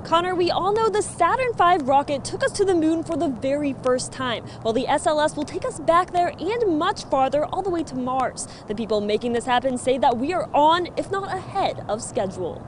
Connor, we all know the Saturn V rocket took us to the moon for the very first time. Well, the SLS will take us back there and much farther, all the way to Mars. The people making this happen say that we are on, if not ahead of schedule.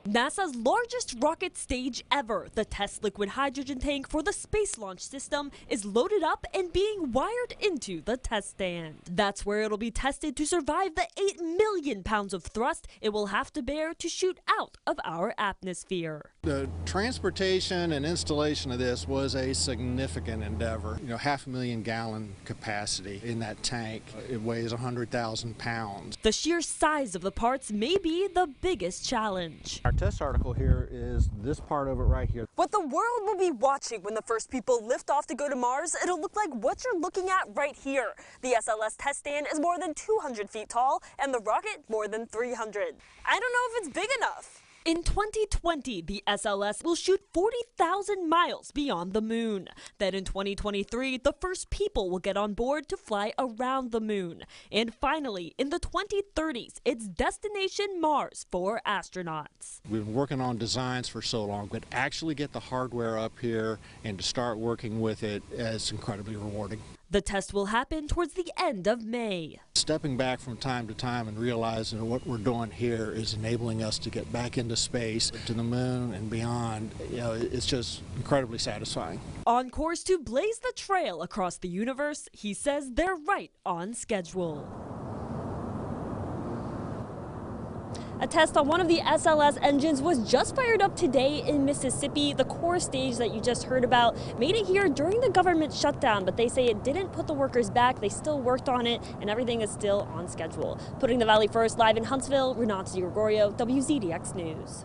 NASA's largest rocket stage ever, the test liquid hydrogen tank for the Space Launch System, is loaded up and being wired into the test stand. That's where it'll be tested to survive the 8 million pounds of thrust it will have to bear to shoot out of our atmosphere. The transportation and installation of this was a significant endeavor. 500,000 gallon capacity in that tank. It weighs 100,000 pounds. The sheer size of the parts may be the biggest challenge. Our test article here is this part of it right here. What the world will be watching when the first people lift off to go to Mars, it'll look like what you're looking at right here. The SLS test stand is more than 200 feet tall and the rocket more than 300. I don't know if it's big enough. In 2020, the SLS will shoot 40,000 miles beyond the moon. Then in 2023, the first people will get on board to fly around the moon. And finally, in the 2030s, it's destination Mars for astronauts. We've been working on designs for so long, but actually get the hardware up here and to start working with it is incredibly rewarding. The test will happen towards the end of May. Stepping back from time to time and realizing what we're doing here is enabling us to get back into space, to the moon and beyond. It's just incredibly satisfying. On course to blaze the trail across the universe, he says they're right on schedule. A test on one of the SLS engines was just fired up today in Mississippi. The core stage that you just heard about made it here during the government shutdown, but they say it didn't put the workers back. They still worked on it, and everything is still on schedule. Putting the Valley First live in Huntsville, Renata DiGregorio, WZDX News.